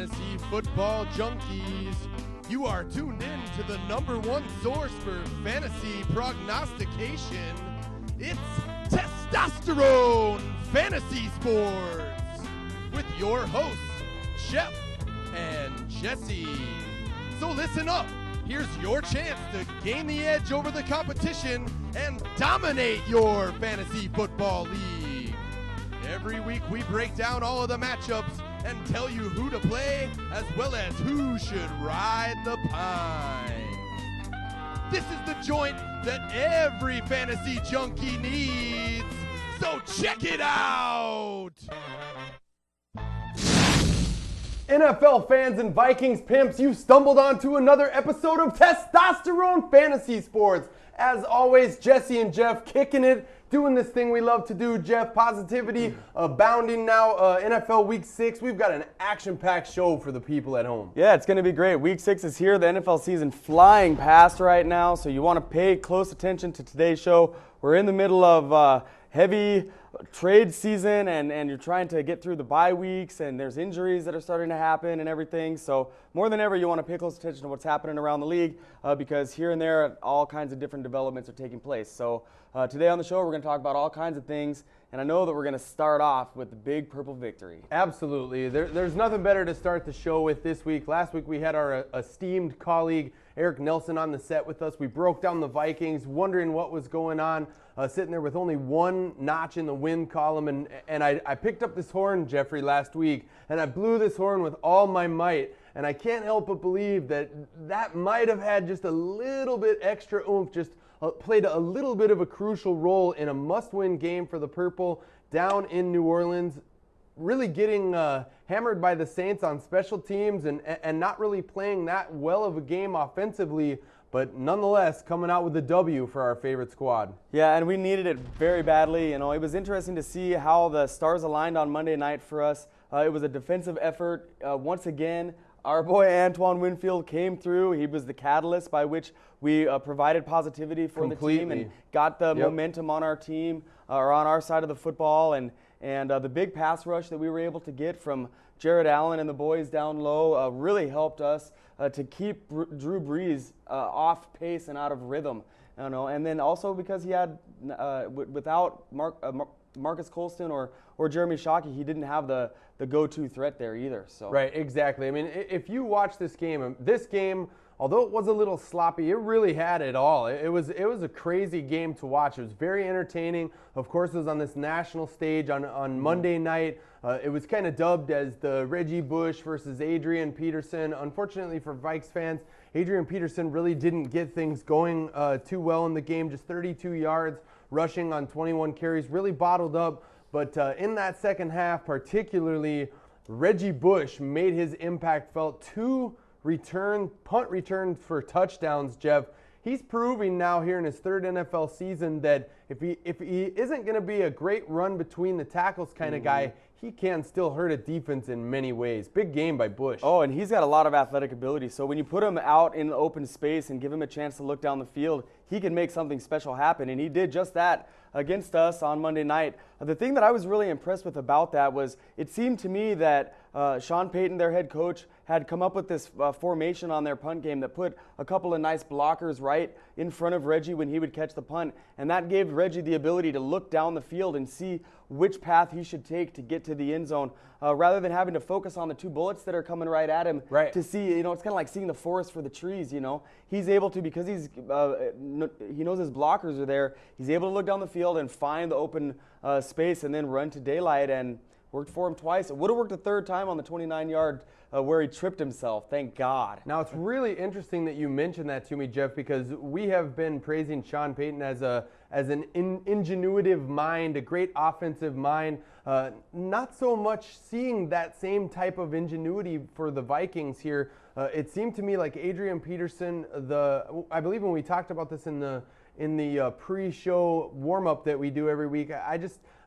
Fantasy Football Junkies. You are tuned in to the #1 source for fantasy prognostication. It's Testosterone Fantasy Sports with your hosts, Jeff and Jesse. So listen up. Here's your chance to gain the edge over the competition and dominate your fantasy football league. Every week we break down all of the matchups and tell you who to play as well as who should ride the pine. This is the joint that every fantasy junkie needs, so check it out! NFL fans and Vikings pimps, you stumbled onto another episode of Testosterone Fantasy Sports. As always, Jesse and Jeff kicking it, doing this thing we love to do. Jeff, positivity abounding now. NFL Week 6, we've got an action-packed show for the people at home. Yeah, it's going to be great. Week 6 is here. The NFL season flying past right now, so you want to pay close attention to today's show. We're in the middle of heavy trade season, and you're trying to get through the bye weeks, and there's injuries that are starting to happen and everything. So more than ever, you want to pay close attention to what's happening around the league because here and there, all kinds of different developments are taking place. So today on the show, we're going to talk about all kinds of things, and I know that we're going to start off with the big purple victory. Absolutely. There's nothing better to start the show with this week. Last week, we had our esteemed colleague, Eric Nelson, on the set with us. We broke down the Vikings, wondering what was going on, sitting there with only one notch in the win column. And I picked up this horn, Jeffrey, last week, and I blew this horn with all my might. And I can't help but believe that might have had just a little bit extra oomph, just played a little bit of a crucial role in a must-win game for the Purple down in New Orleans. Really getting hammered by the Saints on special teams and not really playing that well of a game offensively, but nonetheless coming out with a W for our favorite squad. Yeah, and we needed it very badly. You know, it was interesting to see how the stars aligned on Monday night for us. It was a defensive effort. Once again, our boy Antoine Winfield came through. He was the catalyst by which we provided positivity for the team and got the momentum on our team or on our side of the football. And the big pass rush that we were able to get from Jared Allen and the boys down low really helped us to keep Drew Brees off pace and out of rhythm. You know, and then also because he had, without Marcus Colston or Jeremy Shockey, he didn't have the go-to threat there either. So right, exactly. I mean, if you watch this game, although it was a little sloppy, it really had it all. It was a crazy game to watch. It was very entertaining. Of course, it was on this national stage on Monday night. It was kind of dubbed as the Reggie Bush versus Adrian Peterson. Unfortunately for Vikes fans, Adrian Peterson really didn't get things going too well in the game. Just 32 yards rushing on 21 carries, really bottled up. But in that second half, particularly, Reggie Bush made his impact felt. 2 punt returns for touchdowns, Jeff. He's proving now here in his 3rd NFL season that if he isn't going to be a great run between the tackles kind of guy, he can still hurt a defense in many ways. Big game by Bush. Oh, and he's got a lot of athletic ability. So when you put him out in the open space and give him a chance to look down the field, he can make something special happen. And he did just that against us on Monday night. The thing that I was really impressed with about that was it seemed to me that Sean Payton, their head coach, had come up with this formation on their punt game that put a couple of nice blockers right in front of Reggie when he would catch the punt. And that gave Reggie the ability to look down the field and see which path he should take to get to the end zone rather than having to focus on the 2 bullets that are coming right at him to see, you know, it's kind of like seeing the forest for the trees, you know. He's able to, because he knows his blockers are there, he's able to look down the field and find the open space and then run to daylight, and worked for him twice. It would have worked a 3rd time on the 29-yard where he tripped himself. Thank God. Now, it's really interesting that you mentioned that to me, Jeff, because we have been praising Sean Payton as an ingenuitive mind, a great offensive mind. Not so much seeing that same type of ingenuity for the Vikings here. It seemed to me like Adrian Peterson, I believe when we talked about this in the pre-show warm-up that we do every week,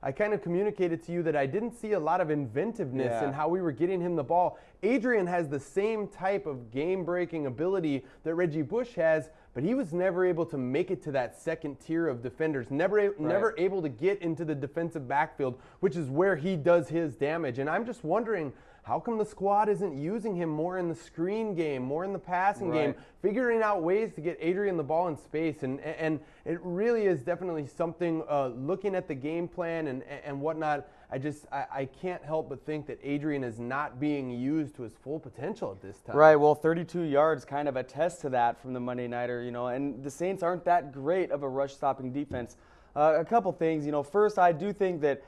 I kind of communicated to you that I didn't see a lot of inventiveness in how we were getting him the ball. Adrian has the same type of game-breaking ability that Reggie Bush has, but he was never able to make it to that second tier of defenders, never able to get into the defensive backfield, which is where he does his damage. And I'm just wondering how come the squad isn't using him more in the screen game, more in the passing game, figuring out ways to get Adrian the ball in space? And it really is definitely something, looking at the game plan and whatnot, I can't help but think that Adrian is not being used to his full potential at this time. Right, well, 32 yards kind of attest to that from the Monday Nighter, and the Saints aren't that great of a rush-stopping defense. A couple things, first, I do think that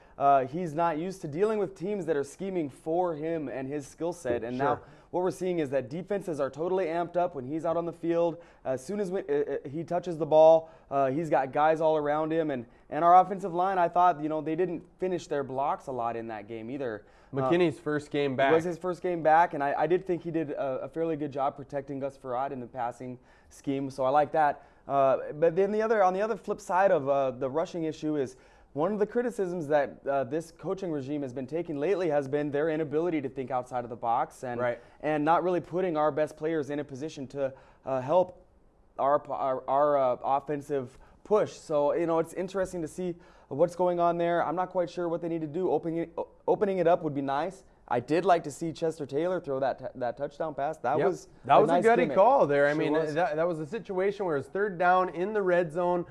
he's not used to dealing with teams that are scheming for him and his skill set, and now what we're seeing is that defenses are totally amped up when he's out on the field. As soon as he touches the ball, he's got guys all around him, and our offensive line, I thought, they didn't finish their blocks a lot in that game either. McKinney's first game back. It was his first game back, and I did think he did a fairly good job protecting Gus Frerotte in the passing scheme, so I like that. But then on the other flip side of the rushing issue is one of the criticisms that this coaching regime has been taking lately has been their inability to think outside of the box and not really putting our best players in a position to help our offensive push. So, it's interesting to see what's going on there. I'm not quite sure what they need to do. Opening it up would be nice. I did like to see Chester Taylor throw that touchdown pass. That was a nice gutty gimmick. call there. I Sure mean, was. that was a situation where it's third down in the red zone.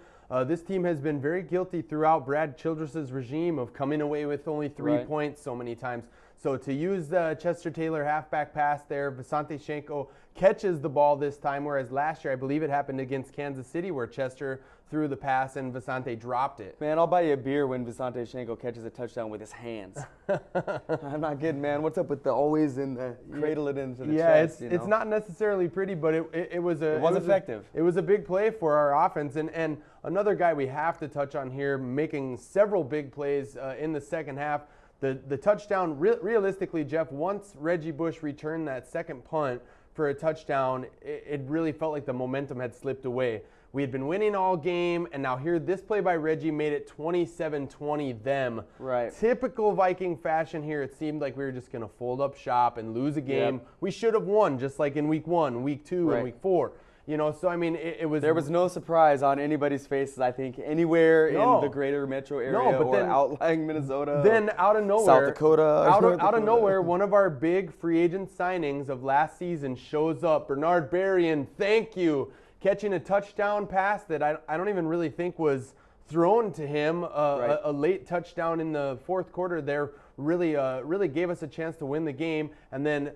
This team has been very guilty throughout Brad Childress's regime of coming away with only 3 points so many times. So to use the Chester Taylor halfback pass there, Visanthe Shenko catches the ball this time, whereas last year I believe it happened against Kansas City where Chester threw the pass and Visanthe dropped it. Man, I'll buy you a beer when Visanthe Shenko catches a touchdown with his hands. I'm not kidding, man. What's up with the always in the cradle it into the chest? Yeah, it's not necessarily pretty, but it was effective. It was a big play for our offense, and another guy we have to touch on here, making several big plays in the second half. The touchdown, realistically, Jeff, once Reggie Bush returned that second punt for a touchdown, it really felt like the momentum had slipped away. We had been winning all game, and now here, this play by Reggie made it 27-20 them. Right. Typical Viking fashion here. It seemed like we were just going to fold up shop and lose a game. Yep. We should have won, just like in week 1, week 2, and week 4. So I mean, it was. There was no surprise on anybody's faces, I think, anywhere in the greater metro area or outlying Minnesota. Then out of nowhere, South Dakota. Out of nowhere, one of our big free agent signings of last season shows up. Bernard Berrien, thank you, catching a touchdown pass that I don't even really think was thrown to him. A late touchdown in the fourth quarter there really gave us a chance to win the game, and then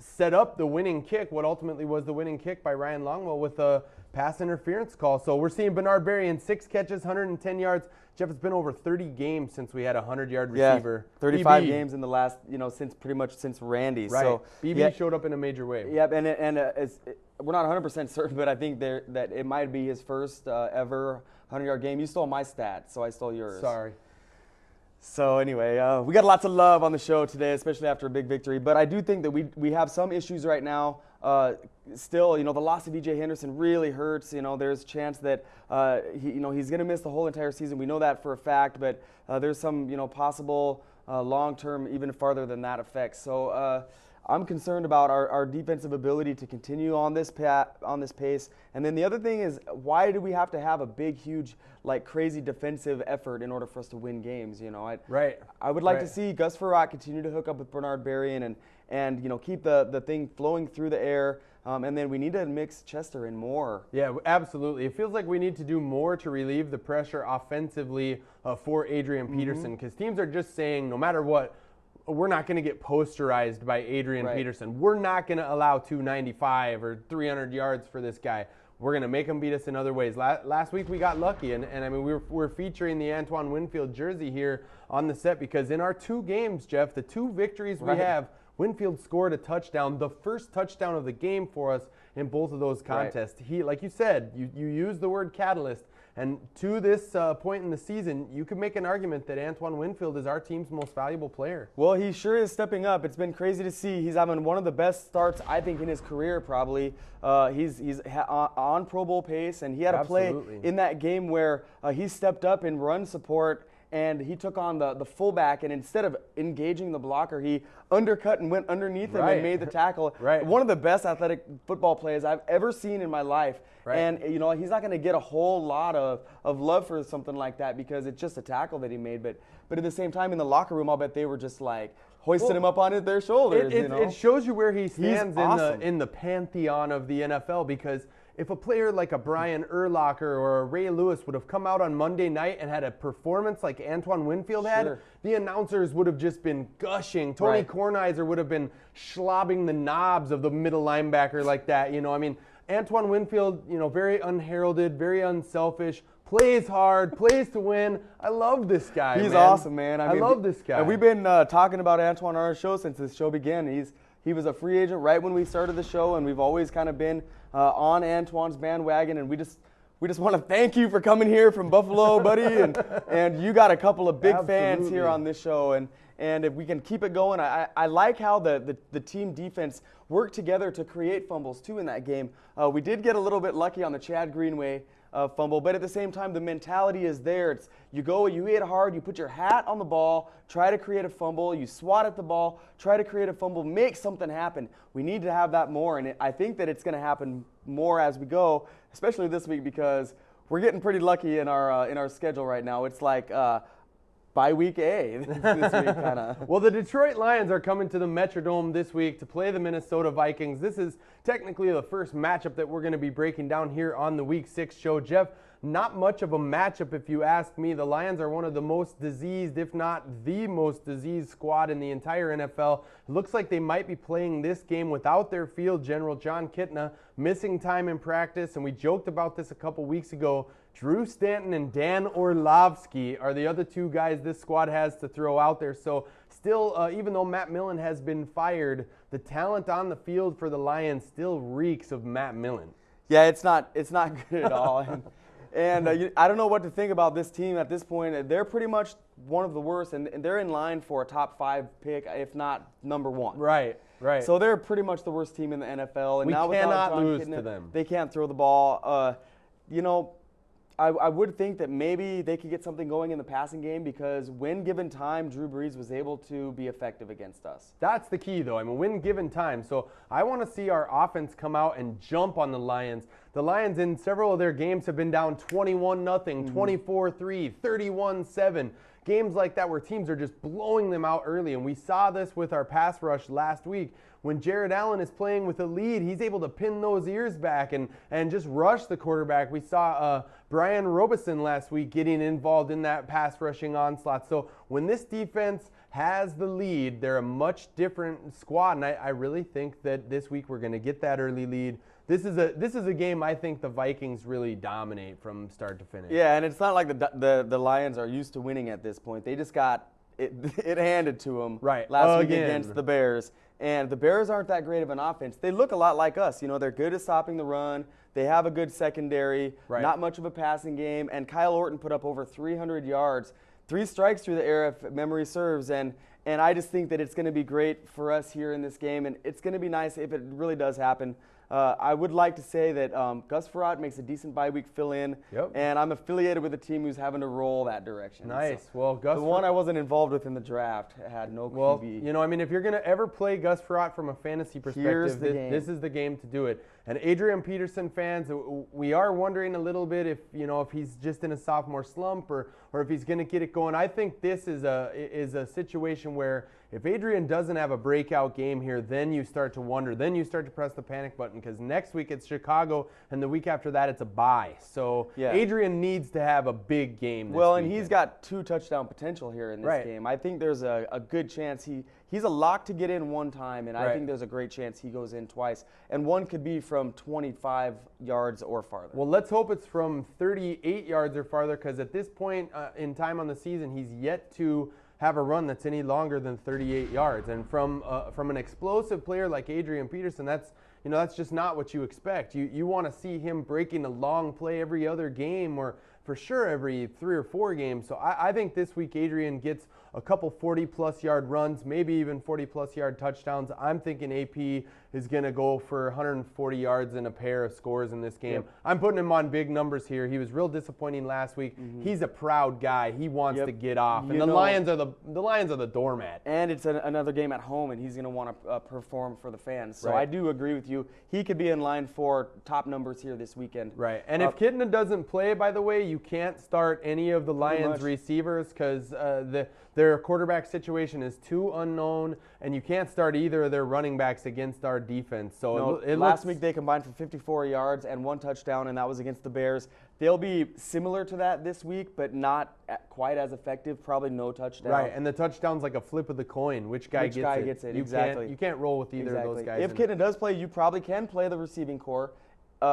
set up the winning kick, what ultimately was the winning kick by Ryan Longwell with a pass interference call. So we're seeing Bernard Berrien, 6 catches, 110 yards. Jeff, it's been over 30 games since we had a 100-yard receiver. 35 BB. games in the last, since Randy. Right. So BB showed up in a major way. Yep, and we're not 100% certain, but I think that it might be his first ever 100-yard game. You stole my stat, so I stole yours. Sorry. So anyway, we got lots of love on the show today, especially after a big victory. But I do think that we have some issues right now. Still, the loss of E.J. Henderson really hurts. There's a chance that he's going to miss the whole entire season. We know that for a fact. But there's some possible long-term, even farther than that effects. So I'm concerned about our defensive ability to continue on this pace. And then the other thing is, why do we have to have a big, huge, crazy defensive effort in order for us to win games? I would like to see Gus Frerotte continue to hook up with Bernard Berrien and keep the thing flowing through the air. And then we need to mix Chester in more. Yeah, absolutely. It feels like we need to do more to relieve the pressure offensively for Adrian Peterson, because teams are just saying, no matter what, we're not going to get posterized by Adrian Peterson. We're not going to allow 295 or 300 yards for this guy. We're going to make him beat us in other ways. Last week we got lucky, and I mean, we're featuring the Antoine Winfield jersey here on the set because in our 2 games, Jeff, the 2 victories we have, Winfield scored a touchdown, the first touchdown of the game for us in both of those contests. He, like you said, you used the word catalyst. And to this point in the season, you could make an argument that Antoine Winfield is our team's most valuable player. Well, he sure is stepping up. It's been crazy to see. He's having one of the best starts, I think, in his career probably. He's on Pro Bowl pace, and he had a play in that game where he stepped up in run support, and he took on the fullback, and instead of engaging the blocker, he undercut and went underneath him and made the tackle. One of the best athletic football plays I've ever seen in my life. And, he's not going to get a whole lot of love for something like that because it's just a tackle that he made. But at the same time, in the locker room, I'll bet they were just like, hoisting him up on their shoulders. It shows you where he stands awesome. in the pantheon of the NFL, because if a player like a Brian Urlacher or a Ray Lewis would have come out on Monday night and had a performance like Antoine Winfield had, the announcers would have just been gushing. Tony Kornheiser would have been slobbing the knobs of the middle linebacker like that. I mean, Antoine Winfield, very unheralded, very unselfish, plays hard, plays to win. I love this guy. He's awesome, man. I love this guy. And we've been talking about Antoine on our show since this show began. He was a free agent right when we started the show, and we've always kind of been on Antoine's bandwagon. And we just want to thank you for coming here from Buffalo, buddy. And you got a couple of big fans here on this show. And if we can keep it going, I like how the team defense worked together to create fumbles too in that game. We did get a little bit lucky on the Chad Greenway fumble, but at the same time, the mentality is there. It's you go, you hit hard, you put your hat on the ball, try to create a fumble, you swat at the ball, try to create a fumble, make something happen. We need to have that more, and I think that it's going to happen more as we go, especially this week, because we're getting pretty lucky in our schedule right now. It's like by week A this week, kind of. Well, the Detroit Lions are coming to the Metrodome this week to play the Minnesota Vikings. This is technically the first matchup that we're going to be breaking down here on the Week 6 show. Jeff, not much of a matchup if you ask me. The Lions are one of the most diseased, if not the most diseased squad in the entire NFL. It looks like they might be playing this game without their field general, John Kitna, missing time in practice, and we joked about this a couple weeks ago. Drew Stanton and Dan Orlovsky are the other two guys this squad has to throw out there. So still, even though Matt Millen has been fired, the talent on the field for the Lions still reeks of Matt Millen. Yeah, it's not good at all. And I don't know what to think about this team at this point. They're pretty much one of the worst, and they're in line for a top 5 pick, if not number 1. Right. So they're pretty much the worst team in the NFL. And we now cannot John lose Kitna, to them. They can't throw the ball. I would think that maybe they could get something going in the passing game, because when given time, Drew Brees was able to be effective against us. That's the key, though. I mean, when given time. So I want to see our offense come out and jump on the Lions. The Lions in several of their games have been down 21-0, 24-3, 31-7. Games like that where teams are just blowing them out early. And we saw this with our pass rush last week. When Jared Allen is playing with a lead, he's able to pin those ears back and just rush the quarterback. We saw Brian Robeson last week getting involved in that pass rushing onslaught. So when this defense has the lead, they're a much different squad. And I really think that this week we're going to get that early lead. This is a game I think the Vikings really dominate from start to finish. Yeah, and it's not like the Lions are used to winning at this point. They just got it handed to them last week against the Bears. And the Bears aren't that great of an offense. They look a lot like us. They're good at stopping the run. They have a good secondary, not much of a passing game. And Kyle Orton put up over 300 yards, 3 strikes through the air if memory serves. And I just think that it's going to be great for us here in this game. And it's going to be nice if it really does happen. I would like to say that Gus Frerotte makes a decent bye week fill-in, and I'm affiliated with a team who's having to roll that direction. Nice. So well, Gus, the one I wasn't involved with in the draft had no QB. Well, if you're going to ever play Gus Frerotte from a fantasy perspective, this is the game to do it. And Adrian Peterson fans, we are wondering a little bit if he's just in a sophomore slump or if he's going to get it going. I think this is a situation where if Adrian doesn't have a breakout game here, then you start to wonder. Then you start to press the panic button, because next week it's Chicago, and the week after that it's a bye. So Adrian needs to have a big game this weekend. And he's got 2 touchdown potential here in this game. I think there's a good chance he's a lock to get in one time, and I think there's a great chance he goes in twice. And one could be from 25 yards or farther. Well, let's hope it's from 38 yards or farther, because at this point in time on the season, he's yet to have a run that's any longer than 38 yards. And from an explosive player like Adrian Peterson, that's just not what you expect. You want to see him breaking a long play every other game, or for sure every 3 or 4 games. So I think this week Adrian gets a couple 40-plus yard runs, maybe even 40-plus yard touchdowns. I'm thinking AP is going to go for 140 yards and a pair of scores in this game. I'm putting him on big numbers here. He was real disappointing last week. He's a proud guy. He wants to get off. And the Lions are the doormat. And it's another game at home, and he's going to want to perform for the fans. So I do agree with you. He could be in line for top numbers here this weekend. Right. And if Kitna doesn't play, by the way, you can't start any of the Lions receivers, because they're their quarterback situation is too unknown, and you can't start either of their running backs against our defense. So last week they combined for 54 yards and 1 touchdown, and that was against the Bears. They'll be similar to that this week, but not quite as effective. Probably no touchdown. Right, and the touchdown's like a flip of the coin. Which guy gets it? Exactly. You can't roll with either of those guys. If Kitna does play, you probably can play the receiving core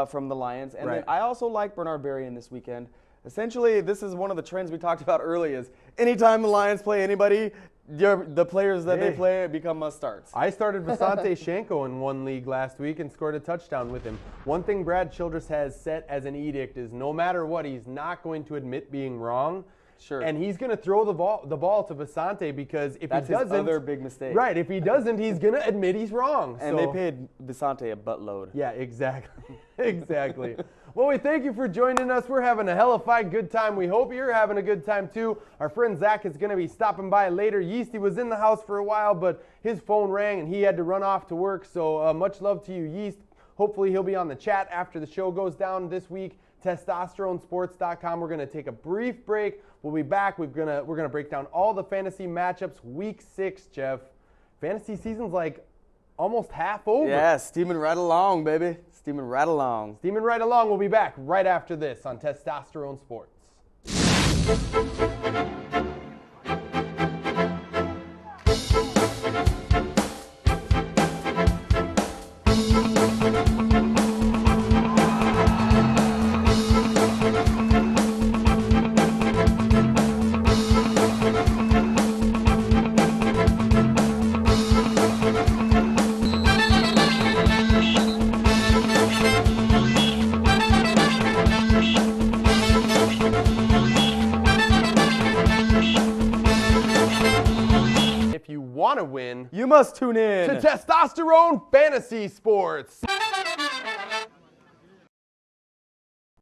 from the Lions. And then I also like Bernard Berrien this weekend. Essentially, this is one of the trends we talked about early is anytime the Lions play anybody, the players that they play become must-starts. I started Visante Shanko in one league last week and scored a touchdown with him. One thing Brad Childress has set as an edict is no matter what, he's not going to admit being wrong. Sure. And he's going to throw the ball to Visante because if that's he doesn't, his other big mistake. Right. If he doesn't, he's going to admit he's wrong. And they paid Visante a buttload. Yeah, exactly. Exactly. Well, we thank you for joining us. We're having a hellified good time. We hope you're having a good time too. Our friend Zach is going to be stopping by later. Yeasty was in the house for a while, but his phone rang and he had to run off to work. So much love to you, Yeast. Hopefully he'll be on the chat after the show goes down this week. TestosteroneSports.com. We're going to take a brief break. We'll be back. We're gonna break down all the fantasy matchups. Week 6, Jeff. Fantasy season's like almost half over. Yeah, steaming right along, baby. Steaming right along. Steaming right along. We'll be back right after this on Testosterone Sports. If you want to win, you must tune in to Testosterone Fantasy Sports.